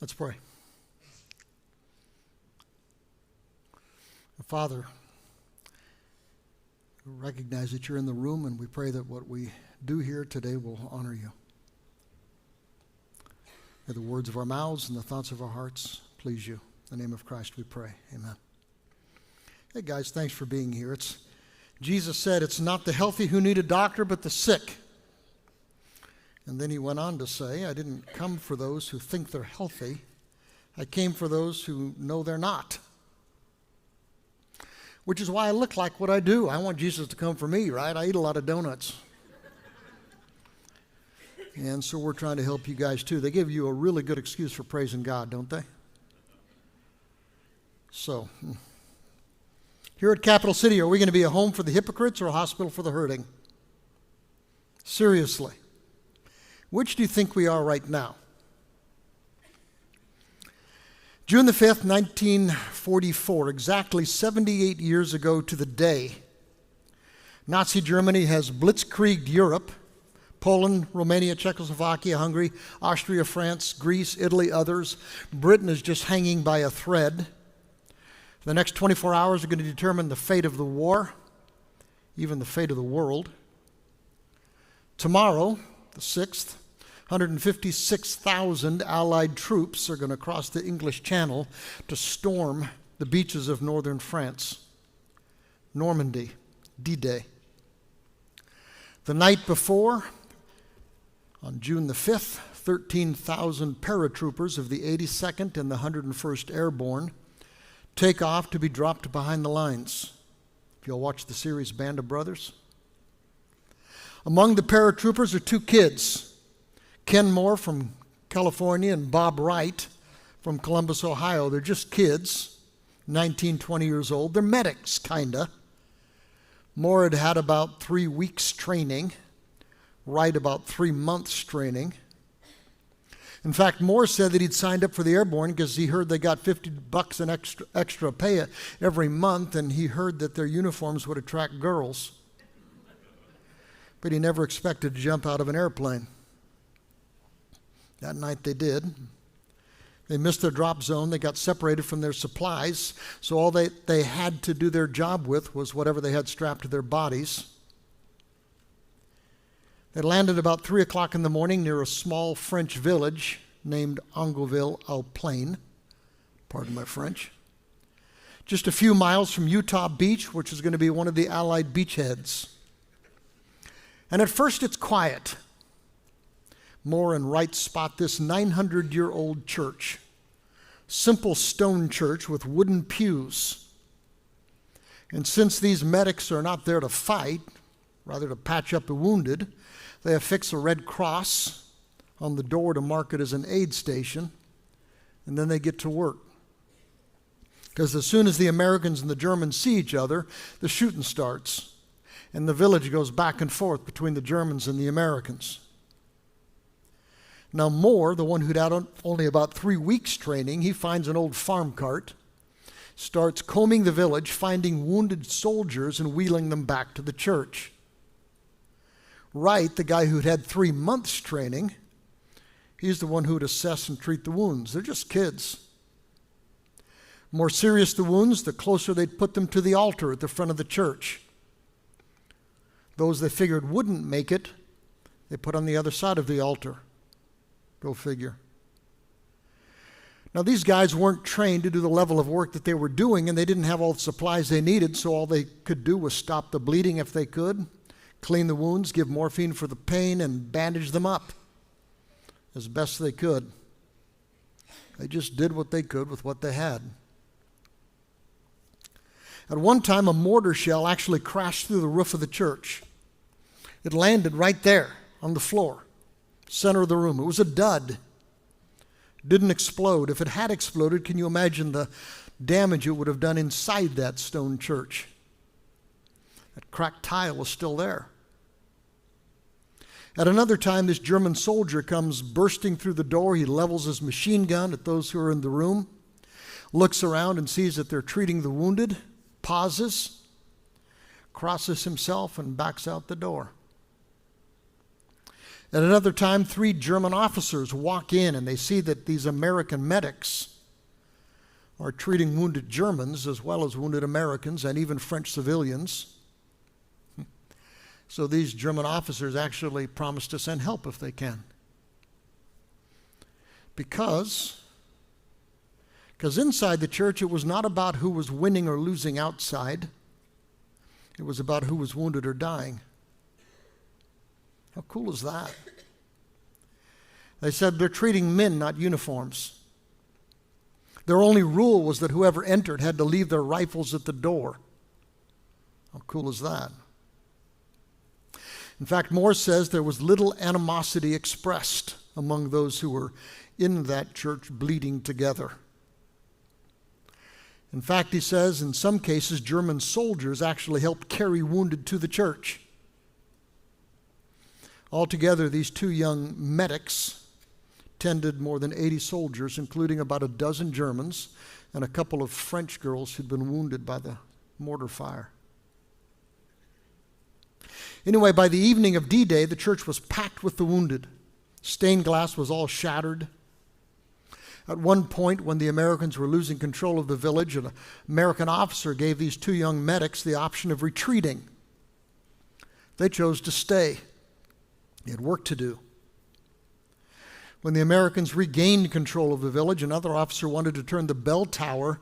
Let's pray. Father, we recognize that you're in the room, and we pray that what we do here today will honor you. May the words of our mouths and the thoughts of our hearts please you. In the name of Christ we pray. Amen. Hey guys, thanks for being here. Jesus said it's not the healthy who need a doctor, but the sick. And then he went on to say, I didn't come for those who think they're healthy. I came for those who know they're not. Which is why I look like what I do. I want Jesus to come for me, right? I eat a lot of donuts. And so we're trying to help you guys too. They give you a really good excuse for praising God, don't they? So, here at Capital City, are we going to be a home for the hypocrites or a hospital for the hurting? Seriously. Which do you think we are right now? June the 5th, 1944, exactly 78 years ago to the day, Nazi Germany has blitzkrieged Europe, Poland, Romania, Czechoslovakia, Hungary, Austria, France, Greece, Italy, others. Britain is just hanging by a thread. The next 24 hours are going to determine the fate of the war, even the fate of the world. Tomorrow, the 6th, 156,000 Allied troops are going to cross the English Channel to storm the beaches of northern France. Normandy, D-Day. The night before, on June the 5th, 13,000 paratroopers of the 82nd and the 101st Airborne take off to be dropped behind the lines. If you'll watch the series Band of Brothers. Among the paratroopers are two kids, Ken Moore from California and Bob Wright from Columbus, Ohio. They're just kids, 19, 20 years old. They're medics, kinda. Moore had had about 3 weeks training, Wright about 3 months training. In fact, Moore said that he'd signed up for the Airborne because he heard they got $50 in extra pay every month, and he heard that their uniforms would attract girls. But he never expected to jump out of an airplane. That night they did. They missed their drop zone. They got separated from their supplies. So all they had to do their job with was whatever they had strapped to their bodies. They landed about 3 o'clock in the morning near a small French village named Angoville-au-Plain. Pardon my French. Just a few miles from Utah Beach, which is going to be one of the Allied beachheads. And at first it's quiet. Moore and Wright spot this 900-year-old church. Simple stone church with wooden pews. And since these medics are not there to fight, rather to patch up the wounded, they affix a red cross on the door to mark it as an aid station, and then they get to work. Because as soon as the Americans and the Germans see each other, the shooting starts, and the village goes back and forth between the Germans and the Americans. Now Moore, the one who'd had only about 3 weeks training, he finds an old farm cart, starts combing the village, finding wounded soldiers and wheeling them back to the church. Wright, the guy who'd had 3 months training, he's the one who'd assess and treat the wounds. They're just kids. More serious the wounds, the closer they'd put them to the altar at the front of the church. Those they figured wouldn't make it, they put on the other side of the altar. Go figure. Now these guys weren't trained to do the level of work that they were doing, and they didn't have all the supplies they needed, so all they could do was stop the bleeding if they could, clean the wounds, give morphine for the pain, and bandage them up as best they could. They just did what they could with what they had. At one time, a mortar shell actually crashed through the roof of the church. It landed right there on the floor, center of the room. It was a dud. It didn't explode. If it had exploded, can you imagine the damage it would have done inside that stone church? That cracked tile was still there. At another time, this German soldier comes bursting through the door. He levels his machine gun at those who are in the room, looks around and sees that they're treating the wounded, pauses, crosses himself, and backs out the door. At another time, 3 German officers walk in and they see that these American medics are treating wounded Germans as well as wounded Americans and even French civilians. So these German officers actually promise to send help if they can. Because inside the church, it was not about who was winning or losing outside. It was about who was wounded or dying. How cool is that? They said they're treating men, not uniforms. Their only rule was that whoever entered had to leave their rifles at the door. How cool is that? In fact, Moore says there was little animosity expressed among those who were in that church bleeding together. In fact, he says in some cases, German soldiers actually helped carry wounded to the church. Altogether, these 2 young medics tended more than 80 soldiers, including about a dozen Germans and a couple of French girls who'd been wounded by the mortar fire. Anyway, by the evening of D-Day, the church was packed with the wounded. Stained glass was all shattered. At one point, when the Americans were losing control of the village, an American officer gave these 2 young medics the option of retreating. They chose to stay. They had work to do. When the Americans regained control of the village, another officer wanted to turn the bell tower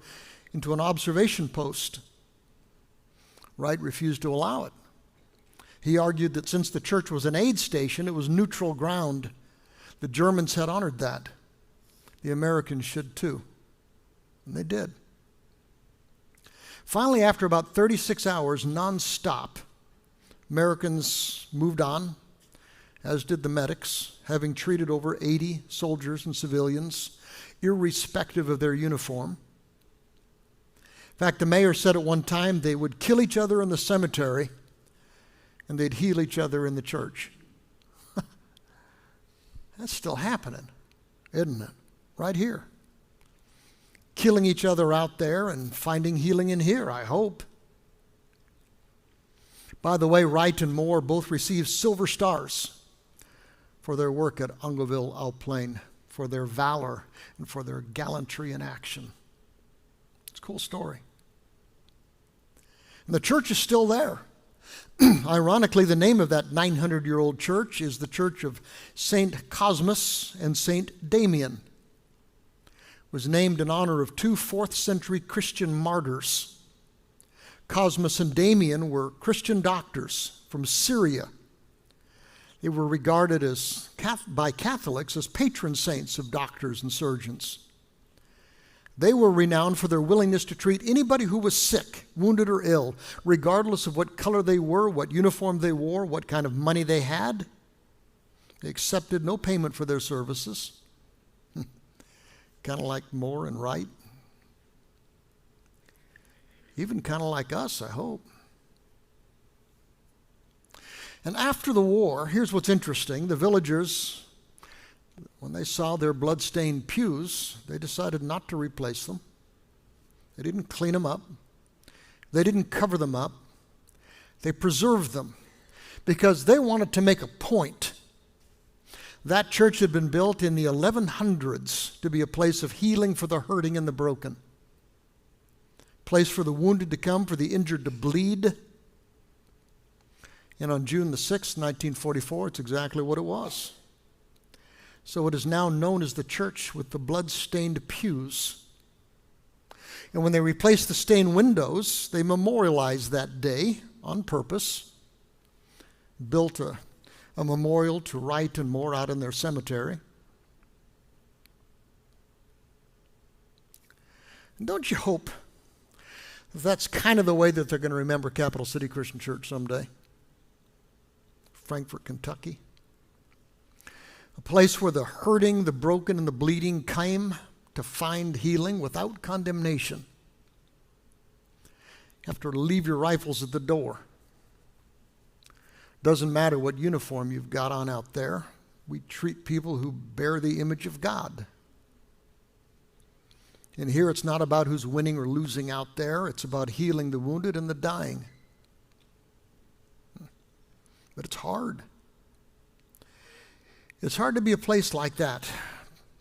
into an observation post. Wright refused to allow it. He argued that since the church was an aid station, it was neutral ground. The Germans had honored that. The Americans should too. And they did. Finally, after about 36 hours nonstop, Americans moved on, as did the medics, having treated over 80 soldiers and civilians, irrespective of their uniform. In fact, the mayor said at one time they would kill each other in the cemetery and they'd heal each other in the church. That's still happening, isn't it? Right here. Killing each other out there and finding healing in here, I hope. By the way, Wright and Moore both received silver stars for their work at Angoville-au-Plain, for their valor and for their gallantry in action. It's a cool story. And the church is still there. Ironically, the name of that 900-year-old church is the Church of St. Cosmas and St. Damien. It was named in honor of 2 4th-century Christian martyrs. Cosmas and Damien were Christian doctors from Syria. They were regarded by Catholics as patron saints of doctors and surgeons. They were renowned for their willingness to treat anybody who was sick, wounded, or ill, regardless of what color they were, what uniform they wore, what kind of money they had. They accepted no payment for their services. Kind of like Moore and Wright. Even kind of like us, I hope. And after the war, here's what's interesting. The villagers, when they saw their blood-stained pews, they decided not to replace them. They didn't clean them up. They didn't cover them up. They preserved them because they wanted to make a point. That church had been built in the 1100s to be a place of healing for the hurting and the broken. Place for the wounded to come, for the injured to bleed. And on June the 6th, 1944, it's exactly what it was. So it is now known as the church with the blood-stained pews. And when they replaced the stained windows, they memorialized that day on purpose, built a memorial to Wright and Moore out in their cemetery. And don't you hope that's kind of the way that they're going to remember Capital City Christian Church someday? Frankfort, Kentucky. A place where the hurting, the broken, and the bleeding came to find healing without condemnation. You have to leave your rifles at the door. Doesn't matter what uniform you've got on out there. We treat people who bear the image of God. And here it's not about who's winning or losing out there. It's about healing the wounded and the dying. But it's hard. It's hard to be a place like that.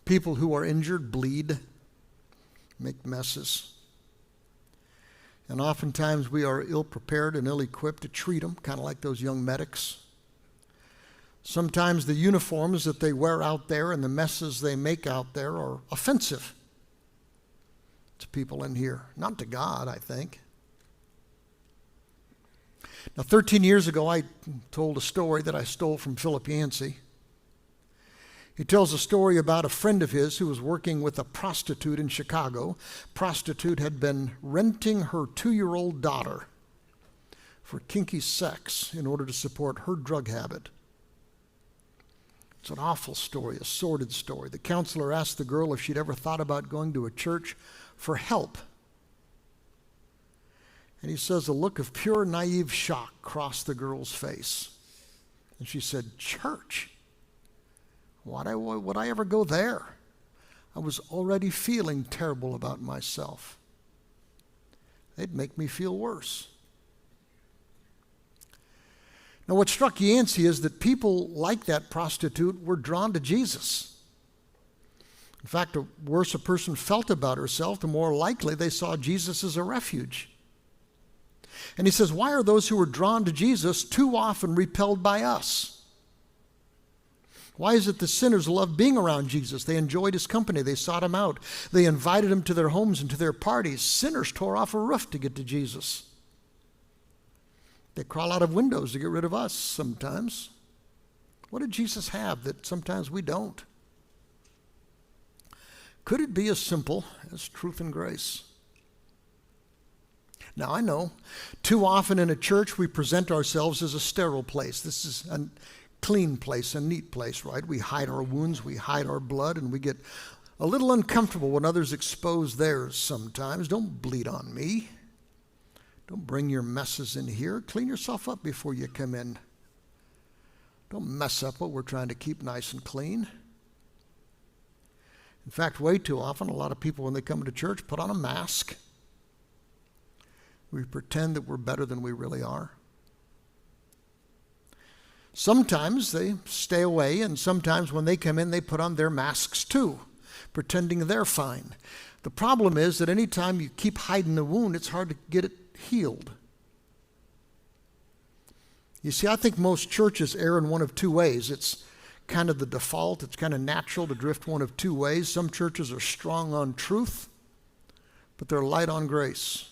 People who are injured bleed, make messes. And oftentimes we are ill-prepared and ill-equipped to treat them, kind of like those young medics. Sometimes the uniforms that they wear out there and the messes they make out there are offensive to people in here. Not to God, I think. Now, 13 years ago, I told a story that I stole from Philip Yancey. He tells a story about a friend of his who was working with a prostitute in Chicago. Prostitute had been renting her 2-year-old daughter for kinky sex in order to support her drug habit. It's an awful story, a sordid story. The counselor asked the girl if she'd ever thought about going to a church for help. And he says a look of pure, naive shock crossed the girl's face. And she said, "Church? Why would I ever go there? I was already feeling terrible about myself. They'd make me feel worse." Now, what struck Yancey is that people like that prostitute were drawn to Jesus. In fact, the worse a person felt about herself, the more likely they saw Jesus as a refuge. And he says, why are those who are drawn to Jesus too often repelled by us? Why is it the sinners loved being around Jesus? They enjoyed his company. They sought him out. They invited him to their homes and to their parties. Sinners tore off a roof to get to Jesus. They crawl out of windows to get rid of us sometimes. What did Jesus have that sometimes we don't? Could it be as simple as truth and grace? Now, I know too often in a church we present ourselves as a sterile place. This is a clean place, a neat place, right? We hide our wounds, we hide our blood, and we get a little uncomfortable when others expose theirs sometimes. Don't bleed on me. Don't bring your messes in here. Clean yourself up before you come in. Don't mess up what we're trying to keep nice and clean. In fact, way too often, a lot of people, when they come to church, put on a mask. We pretend that we're better than we really are. Sometimes they stay away, and sometimes when they come in, they put on their masks too, pretending they're fine. The problem is that anytime you keep hiding the wound, it's hard to get it healed. You see, I think most churches err in one of two ways. It's kind of the default. It's kind of natural to drift one of two ways. Some churches are strong on truth, but they're light on grace.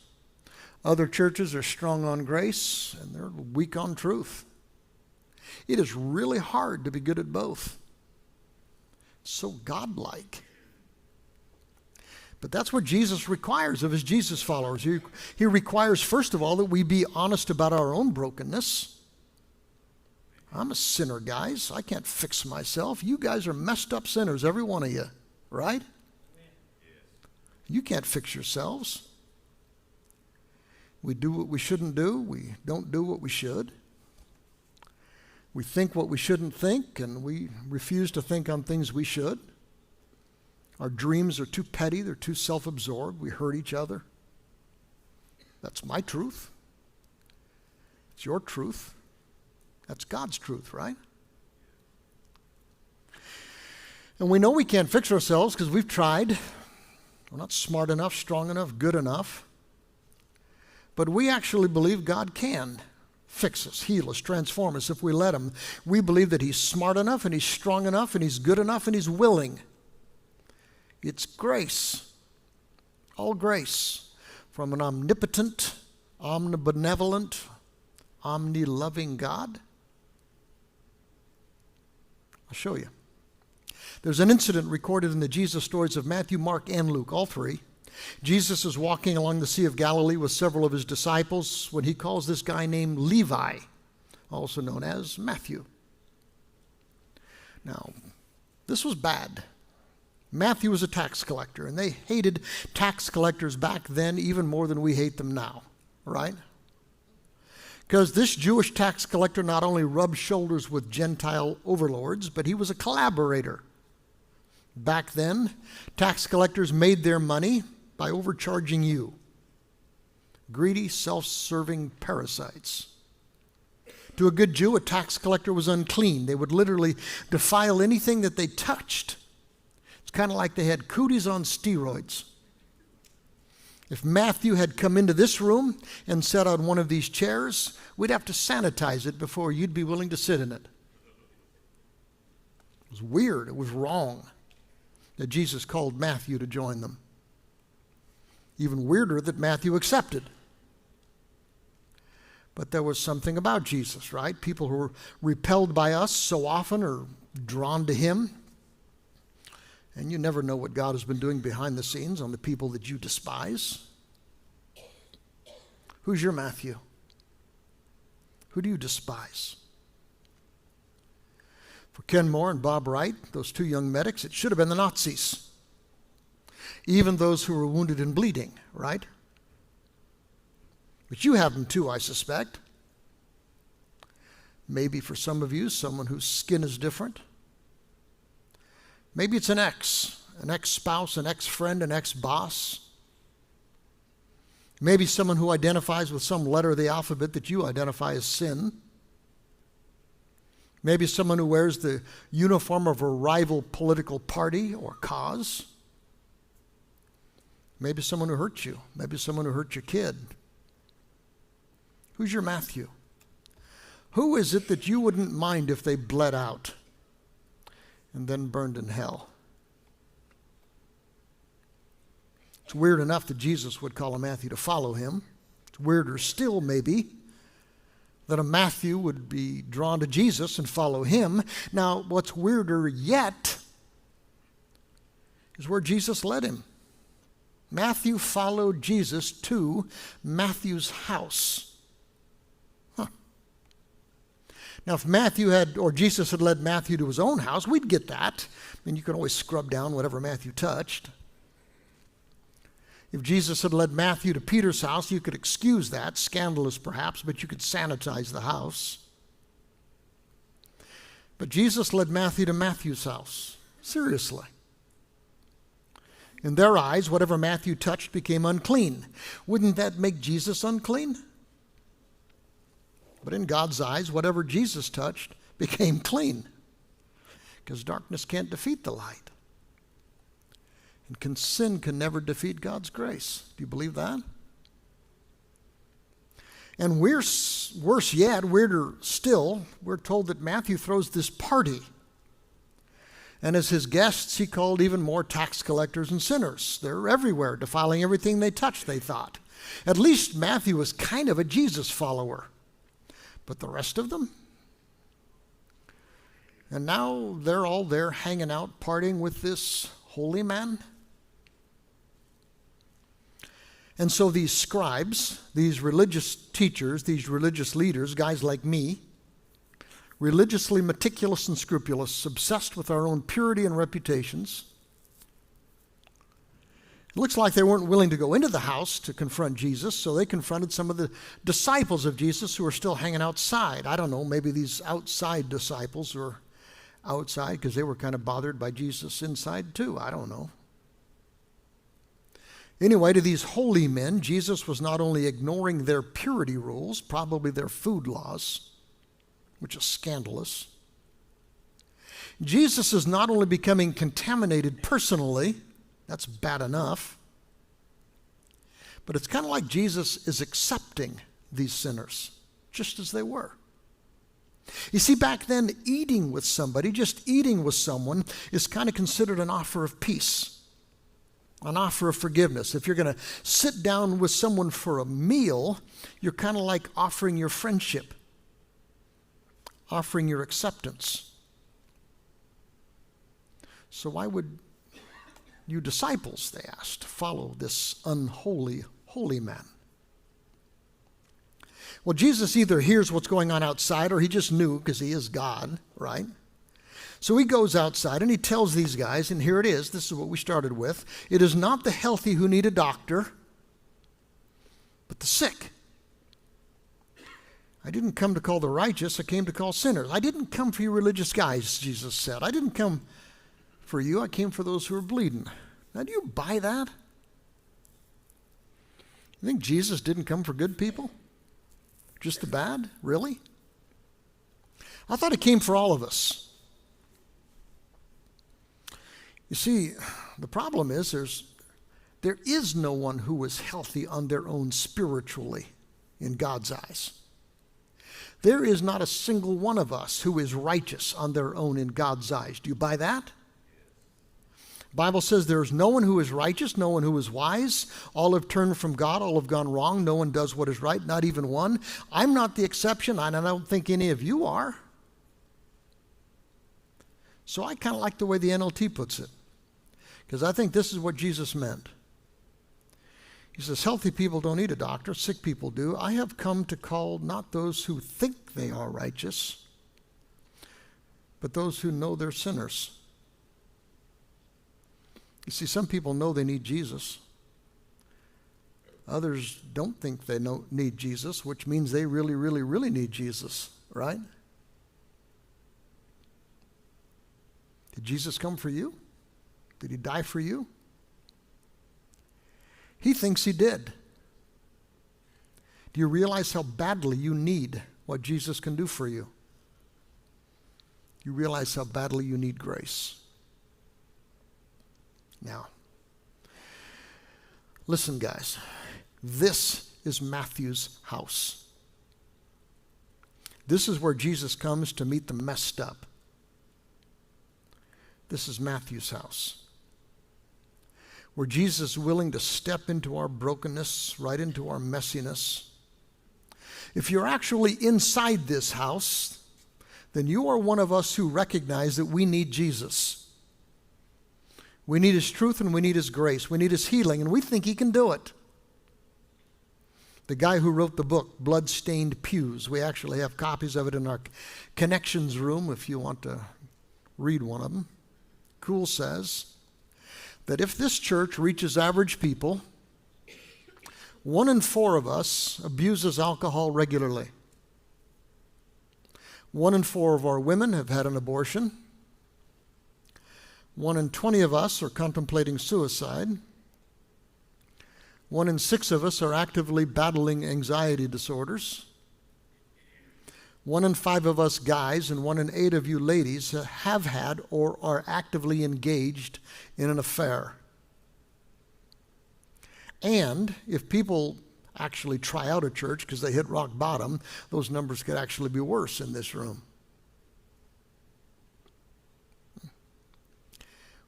Other churches are strong on grace, and they're weak on truth. It is really hard to be good at both. It's so godlike. But that's what Jesus requires of his Jesus followers. He requires, first of all, that we be honest about our own brokenness. I'm a sinner, guys. I can't fix myself. You guys are messed up sinners, every one of you, right? You can't fix yourselves. We do what we shouldn't do. We don't do what we should. We think what we shouldn't think, and we refuse to think on things we should. Our dreams are too petty. They're too self-absorbed. We hurt each other. That's my truth. It's your truth. That's God's truth, right? And we know we can't fix ourselves because we've tried. We're not smart enough, strong enough, good enough. But we actually believe God can fix us, heal us, transform us if we let him. We believe that he's smart enough and he's strong enough and he's good enough and he's willing. It's grace, all grace, from an omnipotent, omnibenevolent, omni-loving God. I'll show you. There's an incident recorded in the Jesus stories of Matthew, Mark, and Luke, all three. Jesus is walking along the Sea of Galilee with several of his disciples when he calls this guy named Levi, also known as Matthew. Now, this was bad. Matthew was a tax collector, and they hated tax collectors back then even more than we hate them now, right? Because this Jewish tax collector not only rubbed shoulders with Gentile overlords, but he was a collaborator. Back then, tax collectors made their money by overcharging you. Greedy, self-serving parasites. To a good Jew, a tax collector was unclean. They would literally defile anything that they touched. It's kind of like they had cooties on steroids. If Matthew had come into this room and sat on one of these chairs, we'd have to sanitize it before you'd be willing to sit in it. It was weird. It was wrong that Jesus called Matthew to join them. Even weirder that Matthew accepted. But there was something about Jesus, right? People who were repelled by us so often are drawn to him. And you never know what God has been doing behind the scenes on the people that you despise. Who's your Matthew? Who do you despise? For Ken Moore and Bob Wright, those two young medics, it should have been the Nazis. Even those who were wounded and bleeding, right? But you have them too, I suspect. Maybe for some of you, someone whose skin is different. Maybe it's an ex-spouse, an ex-friend, an ex-boss. Maybe someone who identifies with some letter of the alphabet that you identify as sin. Maybe someone who wears the uniform of a rival political party or cause. Maybe someone who hurt you. Maybe someone who hurt your kid. Who's your Matthew? Who is it that you wouldn't mind if they bled out and then burned in hell? It's weird enough that Jesus would call a Matthew to follow him. It's weirder still, maybe, that a Matthew would be drawn to Jesus and follow him. Now, what's weirder yet is where Jesus led him. Matthew followed Jesus to Matthew's house. Now, if Matthew had, or Jesus had led Matthew to his own house, we'd get that. I mean, you could always scrub down whatever Matthew touched. If Jesus had led Matthew to Peter's house, you could excuse that, scandalous perhaps, but you could sanitize the house. But Jesus led Matthew to Matthew's house. Seriously. In their eyes, whatever Matthew touched became unclean. Wouldn't that make Jesus unclean? But in God's eyes, whatever Jesus touched became clean. Because darkness can't defeat the light. And sin can never defeat God's grace. Do you believe that? And worse yet, weirder still, we're told that Matthew throws this party. And as his guests, he called even more tax collectors and sinners. They're everywhere, defiling everything they touched, they thought. At least Matthew was kind of a Jesus follower. But the rest of them? And now they're all there hanging out, partying with this holy man. And so these scribes, these religious teachers, these religious leaders, guys like me, religiously meticulous and scrupulous, obsessed with our own purity and reputations. It looks like they weren't willing to go into the house to confront Jesus, so they confronted some of the disciples of Jesus who were still hanging outside. I don't know, maybe these outside disciples were outside because they were kind of bothered by Jesus inside too. I don't know. Anyway, to these holy men, Jesus was not only ignoring their purity rules, probably their food laws, which is scandalous. Jesus is not only becoming contaminated personally, that's bad enough, but it's kind of like Jesus is accepting these sinners just as they were. You see, back then, eating with somebody, just eating with someone, is kind of considered an offer of peace, an offer of forgiveness. If you're going to sit down with someone for a meal, you're kind of like offering your friendship, offering your acceptance. So why would you disciples, they asked, follow this unholy, holy man? Well, Jesus either hears what's going on outside or he just knew because he is God, right? So he goes outside and he tells these guys, and here it is, this is what we started with, it is not the healthy who need a doctor, but the sick. I didn't come to call the righteous, I came to call sinners. I didn't come for you religious guys, Jesus said. I didn't come for you, I came for those who are bleeding. Now, do you buy that? You think Jesus didn't come for good people? Just the bad? Really? I thought it came for all of us. You see, the problem is there is no one who is healthy on their own spiritually in God's eyes. There is not a single one of us who is righteous on their own in God's eyes. Do you buy that? The Bible says there is no one who is righteous, no one who is wise. All have turned from God, all have gone wrong. No one does what is right, not even one. I'm not the exception, and I don't think any of you are. So I kind of like the way the NLT puts it, because I think this is what Jesus meant. He says, healthy people don't need a doctor, sick people do. I have come to call not those who think they are righteous, but those who know they're sinners. You see, some people know they need Jesus. Others don't think they need Jesus, which means they really, really, really need Jesus, right? Did Jesus come for you? Did he die for you? He thinks he did. Do you realize how badly you need what Jesus can do for you? You realize how badly you need grace. Now, listen, guys. This is Matthew's house. This is where Jesus comes to meet the messed up. This is Matthew's house, where Jesus is willing to step into our brokenness, right into our messiness. If you're actually inside this house, then you are one of us who recognize that we need Jesus. We need his truth and we need his grace. We need his healing, and we think he can do it. The guy who wrote the book, Blood-Stained Pews, we actually have copies of it in our connections room if you want to read one of them. Kuhl says that if this church reaches average people, 1 in 4 of us abuses alcohol regularly. 1 in 4 of our women have had an abortion. 1 in 20 of us are contemplating suicide. 1 in 6 of us are actively battling anxiety disorders. 1 in 5 of us guys and 1 in 8 of you ladies have had or are actively engaged in an affair. And if people actually try out a church because they hit rock bottom, those numbers could actually be worse in this room.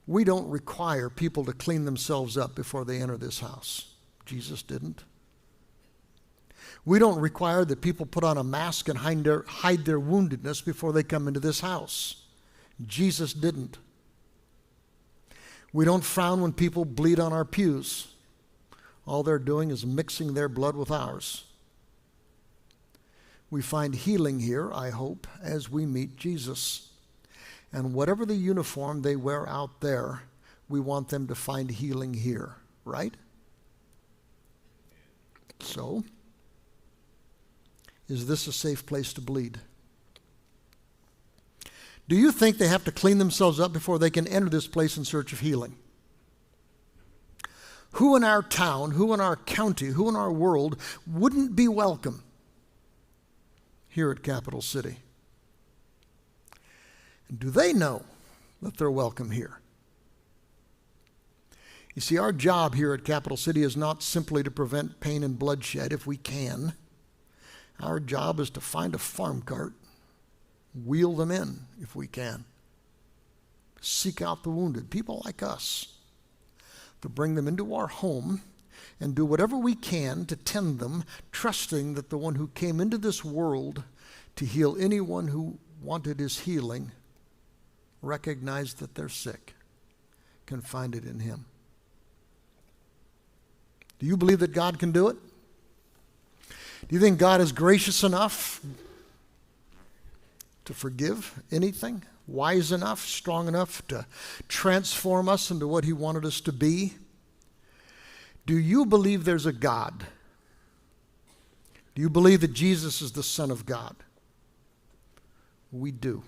We don't require people to clean themselves up before they enter this house. Jesus didn't. We don't require that people put on a mask and hide their woundedness before they come into this house. Jesus didn't. We don't frown when people bleed on our pews. All they're doing is mixing their blood with ours. We find healing here, I hope, as we meet Jesus. And whatever the uniform they wear out there, we want them to find healing here, right? So, is this a safe place to bleed? Do you think they have to clean themselves up before they can enter this place in search of healing? Who in our town, who in our county, who in our world wouldn't be welcome here at Capital City? And do they know that they're welcome here? You see, our job here at Capital City is not simply to prevent pain and bloodshed if we can. Our job is to find a farm cart, wheel them in if we can. Seek out the wounded, people like us, to bring them into our home and do whatever we can to tend them, trusting that the one who came into this world to heal anyone who wanted his healing recognized that they're sick, can find it in him. Do you believe that God can do it? Do you think God is gracious enough to forgive anything? Wise enough, strong enough to transform us into what he wanted us to be? Do you believe there's a God? Do you believe that Jesus is the Son of God? We do.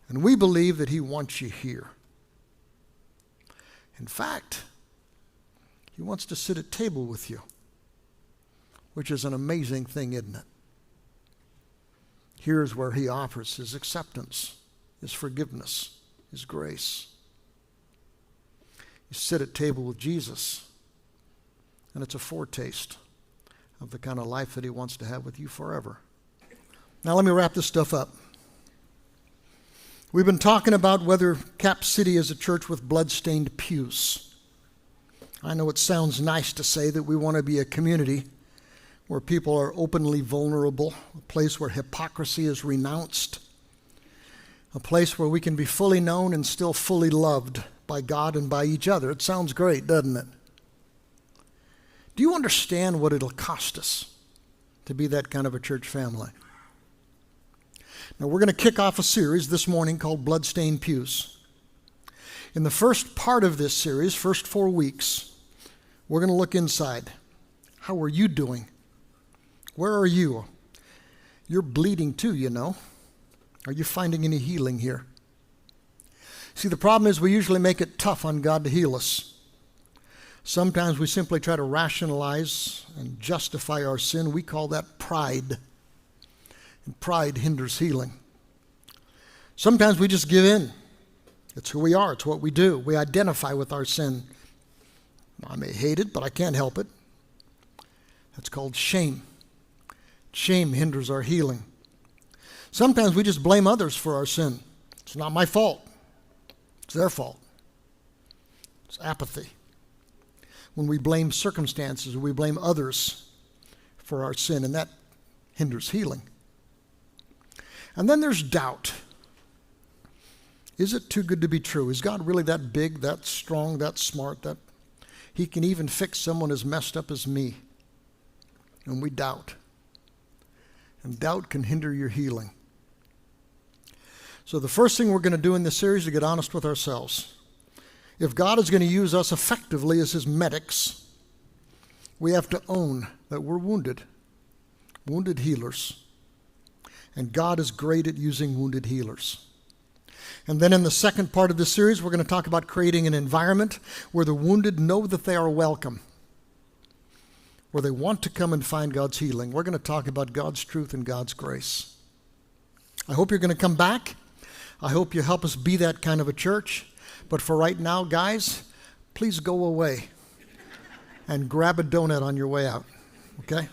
And we believe that he wants you here. In fact, he wants to sit at table with you, which is an amazing thing, isn't it? Here's where he offers his acceptance, his forgiveness, his grace. You sit at table with Jesus, and it's a foretaste of the kind of life that he wants to have with you forever. Now let me wrap this stuff up. We've been talking about whether Cap City is a church with blood-stained pews. I know it sounds nice to say that we want to be a community where people are openly vulnerable, a place where hypocrisy is renounced, a place where we can be fully known and still fully loved by God and by each other. It sounds great, doesn't it? Do you understand what it'll cost us to be that kind of a church family? Now, we're going to kick off a series this morning called Bloodstained Pews. In the first part of this series, first 4 weeks, we're going to look inside. How are you doing? Where are you? You're bleeding too, you know. Are you finding any healing here? See, the problem is we usually make it tough on God to heal us. Sometimes we simply try to rationalize and justify our sin. We call that pride. And pride hinders healing. Sometimes we just give in. It's who we are. It's what we do. We identify with our sin. I may hate it, but I can't help it. That's called shame. Shame hinders our healing. Sometimes we just blame others for our sin. It's not my fault. It's their fault. It's apathy. When we blame circumstances, we blame others for our sin, and that hinders healing. And then there's doubt. Is it too good to be true? Is God really that big, that strong, that smart, that he can even fix someone as messed up as me? And we doubt. And doubt can hinder your healing. So the first thing we're going to do in this series is to get honest with ourselves. If God is going to use us effectively as his medics, we have to own that we're wounded healers. And God is great at using wounded healers. And then in the second part of this series, we're going to talk about creating an environment where the wounded know that they are welcome, where they want to come and find God's healing. We're going to talk about God's truth and God's grace. I hope you're going to come back. I hope you help us be that kind of a church. But for right now, guys, please go away and grab a donut on your way out, okay?